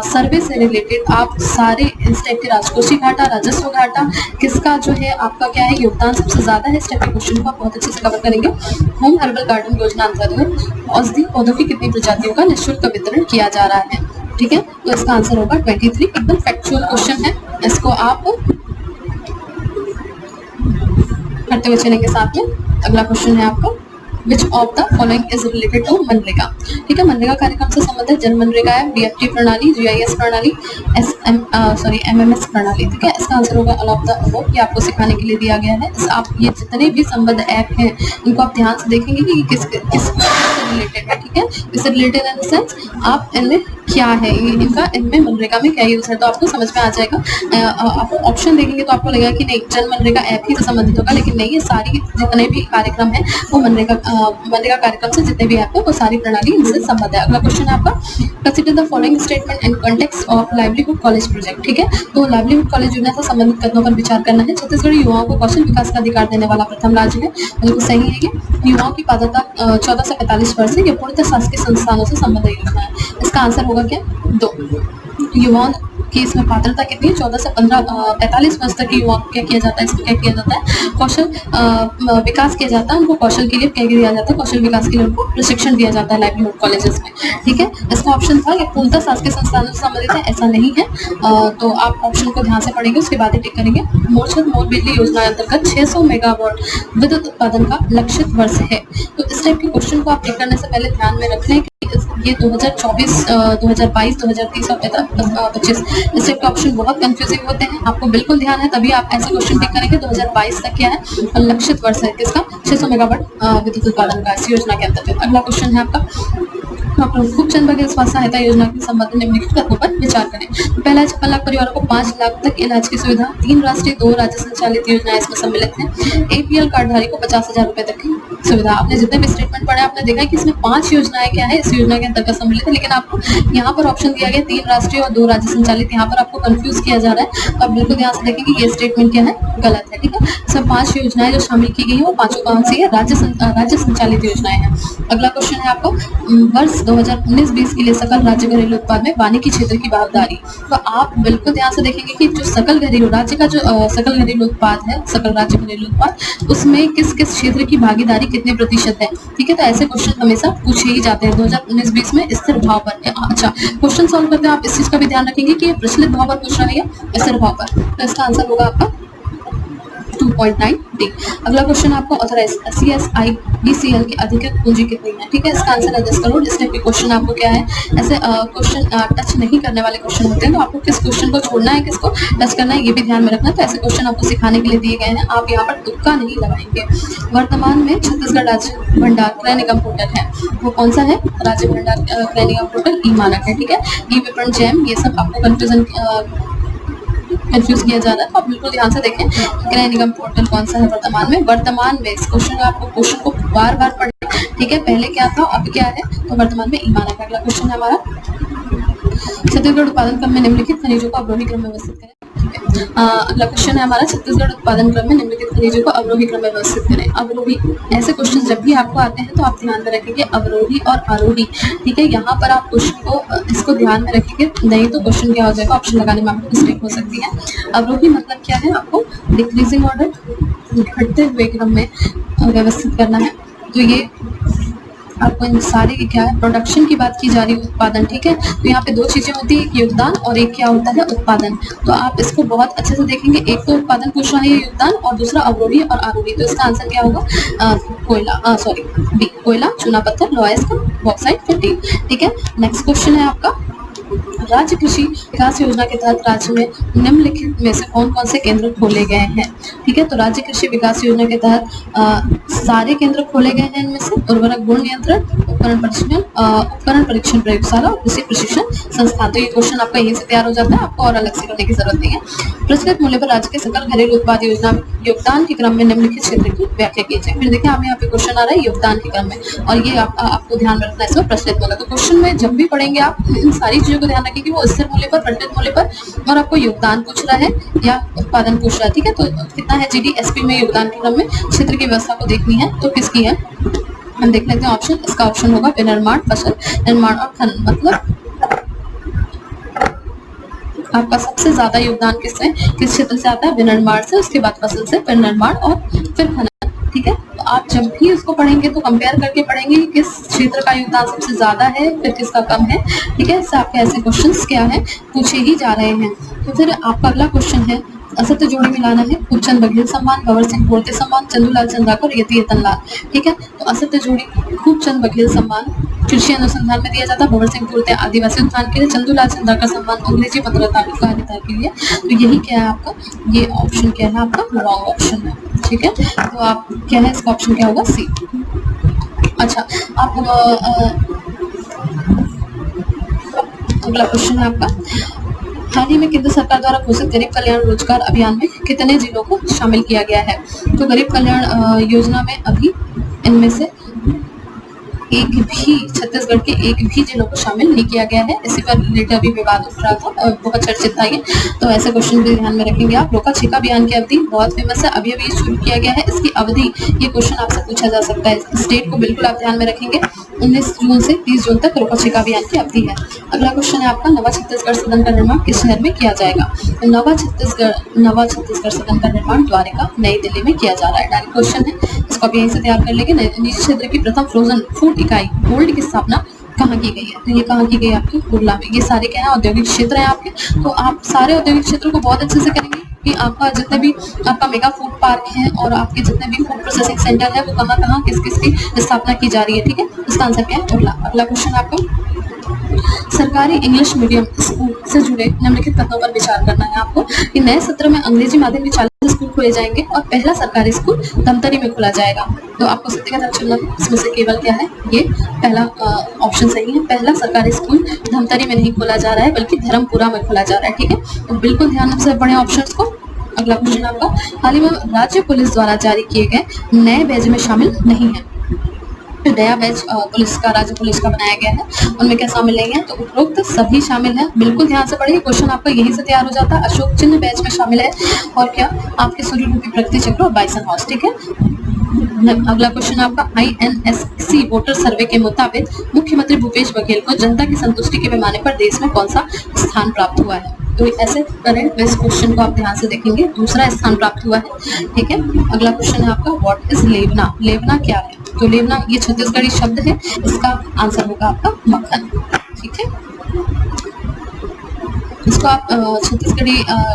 सर्वे से रिलेटेड आप सारे इस टाइप के राजकोषीय घाटा, राजस्व घाटा, किसका जो है आपका क्या है योगदान सबसे ज्यादा है, इस टाइप के क्वेश्चन को आप बहुत अच्छे से कवर करेंगे। होम हर्बल गार्डन योजना अंतर्गत औषधि पौधों की कितनी प्रजातियों का निःशुल्क वितरण किया जा रहा है, ठीक है। तो इसका आंसर होगा 23। एकदम फैक्चुअल क्वेश्चन है, इसको आप करते हुए चलेंगे साथ में। अगला क्वेश्चन है आपका, which of the following is related to MNREGA, ठीक है। मनरेगा कार्यक्रम से संबंधित जन मनरेगा है, DFT प्रणाली, GIS प्रणाली, MMS प्रणाली, ठीक है। इसका आंसर होगा ऑल ऑफ द अबव। ये आपको सिखाने के लिए दिया गया है। आप ये जितने भी संबद्ध ऐप हैं इनको आप ध्यान से देखेंगे कि किस रिलेटेड है, ठीक है। इससे रिलेटेड इन द सेंस आप इनमें क्या है, इनका इनमें मनरेगा में क्या यूज है, तो आपको समझ में आ जाएगा। आप ऑप्शन देखेंगे तो आपको लगेगा कि नहीं जन मनरेगा ऐप ही से संबंधित होगा, लेकिन नहीं, ये सारी जितने भी कार्यक्रम है वो मनरेगा कार्यक्रम से जितने भी ऐप है वो सारी प्रणाली इनसे संबद्ध है। अगला क्वेश्चन है आपका, consider the following statement in context of livelihood college project, ठीक है। तो लाइवलीहुड कॉलेज योजना से संबंधित कदमों पर विचार करना है। छत्तीसगढ़ युवाओं को कौशल विकास का अधिकार देने वाला प्रथम राज्य है, बिल्कुल सही है। ये युवाओं की पात्रता 14 से 45 वर्ष है, ये पूर्णतः शासकीय संस्थानों से संबंधित योजना है। इसका आंसर होगा क्या, 2। युवाओं की इसमें पात्रता कितनी है, 14 से 45 वर्ष तक के युवाओं को क्या किया जाता है, इसमें क्या किया जाता है, कौशल विकास किया जाता है। उनको कौशल के लिए क्या दिया जाता है, कौशल विकास के लिए उनको प्रशिक्षण दिया जाता है लाइवलीहुड कॉलेजेस में, ठीक है। इसका ऑप्शन था ये पूर्णतः शासकीय संस्थानों से संबंधित है, ऐसा नहीं है। तो आप ऑप्शन को ध्यान से पढ़ेंगे, उसके बाद ही टिक करेंगे। मोरछत मोर बिजली योजना अंतर्गत 600 मेगावाट विद्युत उत्पादन का लक्षित वर्ष है। तो इस टाइप के क्वेश्चन को आप टिक करने से पहले ध्यान में रखें कि ये 2024, 2022, 2030 और 2025 इस टाइप के ऑप्शन बहुत कंफ्यूजिंग होते हैं। आपको बिल्कुल ध्यान है तभी आप ऐसे क्वेश्चन टिक करेंगे। 2022 तक क्या है, लक्षित वर्ष है किसका, 600 मेगावाट विद्युत उत्पादन का इस योजना के अंतर्गत। अगला क्वेश्चन है आपका, डॉक्टर खूबचंद बघेल स्वास्थ्य सहायता योजना के संबंध निम्नलिखित कदमों पर विचार करें। पहला 56 लाख परिवारों को 5 लाख तक इलाज की सुविधा, 3 राष्ट्रीय 2 राज्य संचालित योजनाएं इसमें सम्मिलित हैं। APL कार्डधारी को 50,000 रुपए तक की सुविधा। आपने जितने भी स्टेटमेंट पढ़े आपने देखा कि इसमें 5 योजनाएं क्या है इस योजना के अंतर्गत सम्मिलित है, लेकिन आपको यहाँ पर ऑप्शन दिया गया 3 राष्ट्रीय और 2 राज्य संचालित, यहाँ पर आपको कंफ्यूज किया जा रहा है। तो आप बिल्कुल ध्यान से देखेंगे ये स्टेटमेंट क्या है, गलत है, ठीक है। सब 5 योजनाएं जो शामिल की गई है वो पांचों कौन सी है, राज्य संचालित योजनाएं हैं। अगला क्वेश्चन है आपको, वर्ष 2019-20 के लिए सकल राज्य घरेलू उत्पाद में वानिकी क्षेत्र की भागीदारी। तो आप बिल्कुल ध्यान से देखेंगे कि जो सकल घरेलू राज्य का जो सकल घरेलू उत्पाद है, सकल राज्य घरेलू उत्पाद, उसमें किस किस क्षेत्र की भागीदारी कितने प्रतिशत है, ठीक है। तो ऐसे क्वेश्चन हमेशा पूछे ही जाते हैं। 2019-20 में स्थिर भाव पर, अच्छा क्वेश्चन सॉल्व करते हैं आप इस चीज का भी ध्यान रखेंगे कि प्रचलित भाव पर पूछ रहा है या स्थिर भाव पर। तो इसका आंसर होगा आपका 2.9D। अगला क्वेश्चन आपको ऑथराइज CSIBCL की अधिकृत पूंजी कितनी है, ठीक है। इसका आंसर है 10 करोड़। इस टाइप के क्वेश्चन आपको क्या है, ऐसे क्वेश्चन टच नहीं करने वाले क्वेश्चन होते हैं, तो आपको किस क्वेश्चन को छोड़ना है, किसको टच करना है, ये भी ध्यान में रखना। तो ऐसे क्वेश्चन आपको सिखाने के लिए दिए गए हैं, आप यहाँ पर तुक्का नहीं लगाएंगे। वर्तमान में छत्तीसगढ़ राज्य भंडार क्रय निगम पोर्टल है, वो कौन सा है, राज्य भंडार क्रय निगम पोर्टल ई मानक है, ठीक है। ई विपणन जैम, ये सब आपको कंफ्यूजन कंफ्यूज किया जा रहा है तो आप बिल्कुल ध्यान से देखें क्रय निगम पोर्टल कौन सा है वर्तमान में। वर्तमान में इस क्वेश्चन में आपको क्वेश्चन को बार बार पढ़ें, ठीक है। पहले क्या था अब क्या है, तो वर्तमान में ईमान है। अगला क्वेश्चन है हमारा, छत्तीसगढ़ उत्पादन क्रम में निम्नलिखित खनिजों को अवरोही क्रम में व्यवस्थित करें। अगला क्वेश्चन है हमारा, छत्तीसगढ़ उत्पादन क्रम में निम्नलिखित खनिजों को अवरोही क्रम में व्यवस्थित करें। अवरोही, ऐसे क्वेश्चन जब भी आपको आते हैं तो आप ध्यान में रखेंगे अवरोही और आरोही, ठीक है। यहाँ पर आप क्वेश्चन को इसको ध्यान में रखेंगे, नहीं तो क्वेश्चन क्या हो जाएगा, ऑप्शन लगाने में आपको मिस्टेक हो सकती है। अवरोही मतलब क्या है, आपको डिक्रीजिंग ऑर्डर, घटते हुए क्रम में व्यवस्थित करना है। तो ये आपको इन सारे की क्या है, प्रोडक्शन की बात की जा रही है, उत्पादन, ठीक है। तो यहाँ पे दो चीजें होती है, एक योगदान और एक क्या होता है, उत्पादन। तो आप इसको बहुत अच्छे से देखेंगे, एक तो उत्पादन पूछ रहा है योगदान और दूसरा अवरोही और आरोही। तो इसका आंसर क्या होगा, कोयला, सॉरी बी, कोयला, चूना पत्थर, लोहा इस्पात, बॉक्साइट, फिर टील, ठीक है। नेक्स्ट क्वेश्चन है आपका, राज्य कृषि विकास योजना के तहत राज्य में निम्नलिखित में से कौन कौन से केंद्र खोले गए हैं, ठीक है। तो राज्य कृषि विकास योजना के तहत सारे केंद्र खोले गए हैं। इनमें से उर्वरक गुण नियंत्रण, उपकरण परीक्षण प्रयोगशाला और कृषि प्रशिक्षण संस्थान। तो ये क्वेश्चन आपका यहीं से तैयार हो जाता है, आपको और अलग से करने की जरूरत नहीं है। प्रचलित मूल्य पर राज्य के सकल घरेलू उत्पाद योजना योगदान के क्रम में निम्नलिखित क्षेत्र की व्याख्या कीजिए। फिर देखिए हमें यहाँ पे क्वेश्चन आ रहा है योगदान के क्रम में, और ये आपको ध्यान में रखना है इसमें प्रचलित मूल्य। तो क्वेश्चन में जब भी पढ़ेंगे आप इन सारी चीजों को ध्यान रखेंगे, वो स्थिर मूल्य पर, प्रचलित मूल्य पर, और आपको योगदान पूछ रहा है या उत्पादन पूछ रहा है, ठीक है। तो कितना है जीडीएसपी में योगदान के क्रम में क्षेत्र की व्यवस्था को देखनी है, तो किसकी है, हम देख लेते हैं ऑप्शन। इसका ऑप्शन होगा विनिर्माण, फसल निर्माण और खनन। मतलब आपका सबसे ज्यादा योगदान किससे, किस क्षेत्र से आता है, विनिर्माण से, उसके बाद फसल से, फिर निर्माण और फिर खनन, ठीक है। तो आप जब भी उसको पढ़ेंगे तो कंपेयर करके पढ़ेंगे कि किस क्षेत्र का योगदान सबसे ज्यादा है, फिर किसका कम है, ठीक है। इससे आपके ऐसे क्वेश्चंस क्या है, पूछे ही जा रहे हैं। तो फिर आपका अगला क्वेश्चन है, असत्य जोड़ी मिलाना है, खूबचंद बघेल सम्मान, भंवर सिंह पोर्ते सम्मान, चंदूलाल चंद्राकर, यति यतनलाल, ठीक है। तो असत्य जोड़ी खूबचंद बघेल सम्मान कृषि अनुसंधान में दिया जाता है, भंवर सिंह पोर्ते आदिवासी उत्थान के लिए, चंदूलाल चंद्राकर सम्मान अंग्रेजी पत्रकारिता के लिए। तो यही क्या है आपका, ये ऑप्शन क्या है आपका, रॉन्ग ऑप्शन है, ठीक है। तो आप क्या है, इसका ऑप्शन क्या होगा, सी। अच्छा, आप अगला क्वेश्चन है आपका, हाल ही में केंद्र सरकार द्वारा घोषित गरीब कल्याण रोजगार अभियान में कितने जिलों को शामिल किया गया है। तो गरीब कल्याण योजना में अभी इनमें से एक भी, छत्तीसगढ़ के एक भी जिलों को शामिल नहीं किया गया है। इसी पर रिलेटेड अभी विवाद उठ रहा था और बहुत चर्चित था ये, तो ऐसे क्वेश्चन भी ध्यान में रखेंगे आप। रोका छेका अभियान की अवधि बहुत फेमस है, अभी अभी शुरू किया गया है, इसकी अवधि, ये क्वेश्चन आपसे पूछा जा सकता है। स्टेट को बिल्कुल आप ध्यान में रखेंगे, 19 जून से 30 जून तक रोका छेका अभियान की अवधि है। अगला क्वेश्चन है आपका, नवा छत्तीसगढ़ सदन का निर्माण किस शहर में किया जाएगा। तो नवा छत्तीसगढ़ सदन का निर्माण द्वारका, नई दिल्ली में किया जा रहा है। डायरेक्ट क्वेश्चन है, इसको आप यहीं से तैयार कर लेंगे। निजी क्षेत्र की प्रथम फ्रोजन फूड इकाई गोल्ड की स्थापना कहाँ की गई है, तो ये कहाँ की गई है, आपकी कुर्ला में। ये सारे क्या है, औद्योगिक क्षेत्र है आपके, तो आप सारे औद्योगिक क्षेत्रों को बहुत अच्छे से करेंगे कि आपका जितने भी आपका मेगा फूड पार्क है और आपके जितने भी फूड प्रोसेसिंग सेंटर है वो कहाँ कहाँ किस किस की स्थापना की जा रही है, ठीक है। इसका आंसर क्या है, कुर्ला। अगला क्वेश्चन आपका, सरकारी इंग्लिश मीडियम स्कूल से जुड़े निम्नलिखित तथ्यों पर विचार करना है आपको कि नए सत्र में अंग्रेजी माध्यम के 40 स्कूल खोले जाएंगे और पहला सरकारी स्कूल धमतरी में खोला जाएगा। तो आपको सत्य का तरफ चुनना है, इसमें से केवल क्या है, ये पहला ऑप्शन सही है। पहला सरकारी स्कूल धमतरी में नहीं खोला जा रहा है बल्कि धर्मपुरा में खोला जा रहा है, ठीक है। तो बिल्कुल ध्यान से पढ़ें ऑप्शंस को। अगला क्वेश्चन आपका, हाल ही में राज्य पुलिस द्वारा जारी किए गए नए बैच में शामिल नहीं है। नया बैच पुलिस का, राज्य पुलिस का बनाया गया है, उनमें क्या शामिल नहीं है, तो उपरोक्त सभी शामिल है। बिल्कुल ध्यान से पढ़िए, क्वेश्चन आपका यहीं से तैयार हो जाता है। अशोक चिन्ह बैच में शामिल है, और क्या, आपके सूर्य रूपी प्रगति चक्र और बाइसन हॉर्स, ठीक है। अगला क्वेश्चन आपका, INSC वोटर सर्वे के मुताबिक मुख्यमंत्री भूपेश बघेल को जनता की संतुष्टि के पैमाने पर देश में कौन सा स्थान प्राप्त हुआ है। तो ऐसे करेंट इस क्वेश्चन को आप ध्यान से देखेंगे, दूसरा स्थान प्राप्त हुआ है, ठीक है। अगला क्वेश्चन है आपका, व्हाट इज लेवना। लेवना क्या है, तो लेवना ये छत्तीसगढ़ी शब्द है, इसका आंसर होगा आपका मक्खन, ठीक है। इसको आप छत्तीसगढ़ी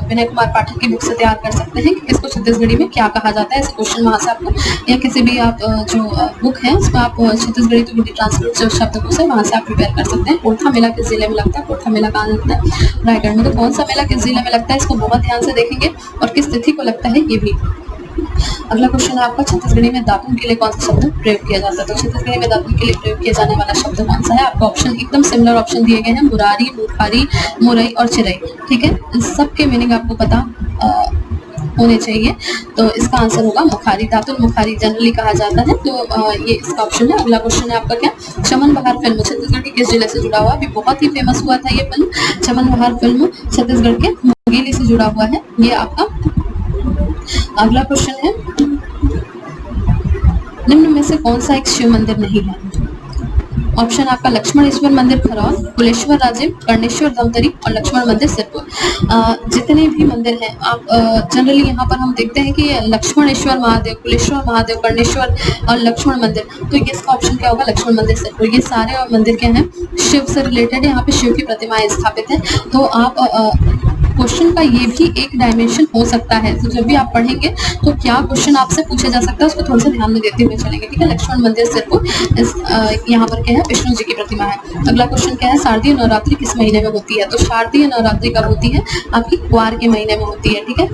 विनय कुमार पाठक की बुक से तैयार कर सकते हैं कि इसको छत्तीसगढ़ी में क्या कहा जाता है। ऐसे क्वेश्चन वहां से आपको, या किसी भी आप जो बुक है उसमें आप छत्तीसगढ़ी तो हिंदी ट्रांसलेट जो शब्दकोश है वहां से आप प्रिपेयर कर सकते हैं। कोरथा मेला किस जिले में लगता है, कोरथा मेला कहाँ लगता है, रायगढ़ में। तो कौन सा मेला किस जिले में लगता है, इसको बहुत ध्यान से देखेंगे, और किस तिथि को लगता है ये भी। अगला क्वेश्चन है आपका, छत्तीसगढ़ी में दातुन के लिए कौन सा शब्द प्रयोग किया जाता है? तो छत्तीसगढ़ी में दातुन के लिए प्रयोग किया जाने वाला शब्द कौन सा है? आपका ऑप्शन एकदम सिमिलर ऑप्शन दिए गए हैं, मुरारी, मुखारी, मुरई और चिरई। ठीक है, इन सब के मीनिंग आपको पता होने चाहिए। तो इसका आंसर होगा मुखारी। दातुन मुखारी जनरली कहा जाता है, तो ये इसका ऑप्शन है। अगला क्वेश्चन है आपका क्या, चमन बहार फिल्म छत्तीसगढ़ के किस जिले से जुड़ा हुआ है? अभी बहुत ही फेमस हुआ था ये फिल्म। चमन बहार फिल्म छत्तीसगढ़ के मुंगेली से जुड़ा हुआ है ये आपका। अगला क्वेश्चन है, निम्न में से कौन सा एक शिव मंदिर नहीं है? ऑप्शन आपका लक्ष्मणेश्वर मंदिर खरौल, कुलेश्वर राजिम, कर्णेश्वर धमतरी और लक्ष्मण मंदिर सिरपुर। जितने भी मंदिर हैं आप जनरली यहाँ पर हम देखते हैं कि लक्ष्मणेश्वर महादेव, कुलेश्वर महादेव, कर्णेश्वर और लक्ष्मण मंदिर, तो ये इसका ऑप्शन क्या होगा? लक्ष्मण मंदिर सिरपुर। ये सारे मंदिर क्या हैं? शिव से रिलेटेड है, यहाँ पे शिव की प्रतिमाएं स्थापित है। तो आप क्वेश्चन का ये भी एक डायमेंशन हो सकता है, तो जब भी आप पढ़ेंगे तो क्या क्वेश्चन आपसे पूछा जा सकता है उसको थोड़ा सा ध्यान में देते हुए चलेंगे। ठीक है, लक्ष्मण मंदिर सिरपुर यहाँ पर क्या है? विष्णु जी की प्रतिमा है। अगला क्वेश्चन क्या है, शारदीय नवरात्रि किस महीने में होती है? तो शारदीय नवरात्रि कब होती है? आपकी क्वार के महीने में होती है। ठीक है,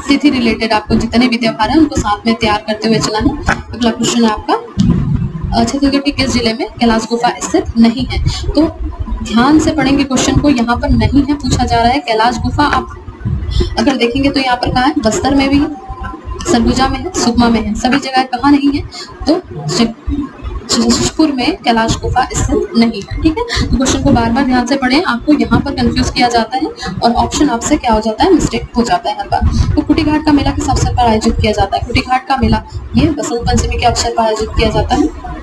तिथि रिलेटेड आपको जितने भी त्योहार है उनको साथ में तैयार करते हुए चला है। अगला क्वेश्चन है आपका, छत्तीसगढ़ के किस जिले में कैलाश गुफा स्थित नहीं है? तो ध्यान से पढ़ेंगे क्वेश्चन को, यहाँ पर नहीं है पूछा जा रहा है कैलाश गुफा। आप अगर देखेंगे तो यहाँ पर कहाँ है? बस्तर में भी है, सरगुजा में है, सुकमा में है, सभी जगह कहाँ नहीं है? तो जशपुर में कैलाश गुफा स्थित नहीं है। ठीक है, तो क्वेश्चन को बार बार ध्यान से पढ़ें, आपको यहाँ पर कंफ्यूज किया जाता है और ऑप्शन आपसे क्या हो जाता है? मिस्टेक हो जाता है हर बार। तो कुटी घाट का मेला किस अवसर पर आयोजित किया जाता है? कुटी घाट का मेला ये बसंत पंचमी के अवसर पर आयोजित किया जाता है।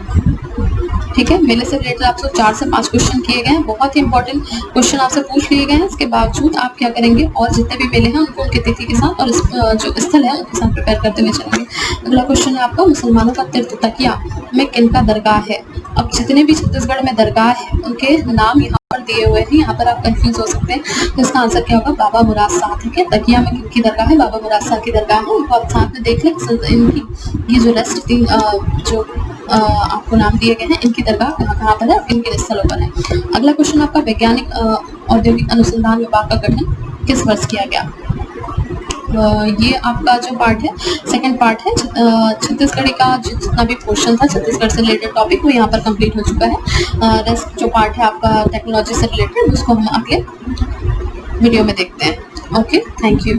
ठीक है, मेले से रिलेटेड आपसे 4 से 5 क्वेश्चन किए गए हैं, बहुत ही इंपॉर्टेंट क्वेश्चन आपसे पूछ लिए गए हैं। इसके बावजूद आप क्या करेंगे, और जितने भी मेले हैं उनको उनकी तिथि के साथ और जो स्थल है उनके साथ प्रिपेयर करते हुए चलेंगे। अगला क्वेश्चन है आपका, मुसलमानों का तीर्थ तकिया में किनका दरगाह है? अब जितने भी छत्तीसगढ़ में दरगाह है उनके नाम यहाँ पर दिए हुए हैं, यहाँ पर आप कंफ्यूज हो सकते हैं। तो इसका आंसर क्या होगा? बाबा मुराद शाह। ठीक है, तकिया में किनकी दरगाह है? बाबा मुराद शाह की दरगाह है। उनको आप साथ में देख लें, इनकी ये जो रेस्ट थी जो आपको नाम दिए गए हैं, इनकी दरगाह कहाँ कहाँ पर है, किन स्थलों पर है। अगला क्वेश्चन आपका, वैज्ञानिक औद्योगिक अनुसंधान विभाग का गठन किस वर्ष किया गया? ये आपका जो पार्ट है, सेकंड पार्ट है, छत्तीसगढ़ी का जितना भी पोर्शन था छत्तीसगढ़ से रिलेटेड टॉपिक वो यहाँ पर कंप्लीट हो चुका है। रेस्ट जो पार्ट है आपका टेक्नोलॉजी से रिलेटेड उसको हम अगले वीडियो में देखते हैं। Okay, thank you.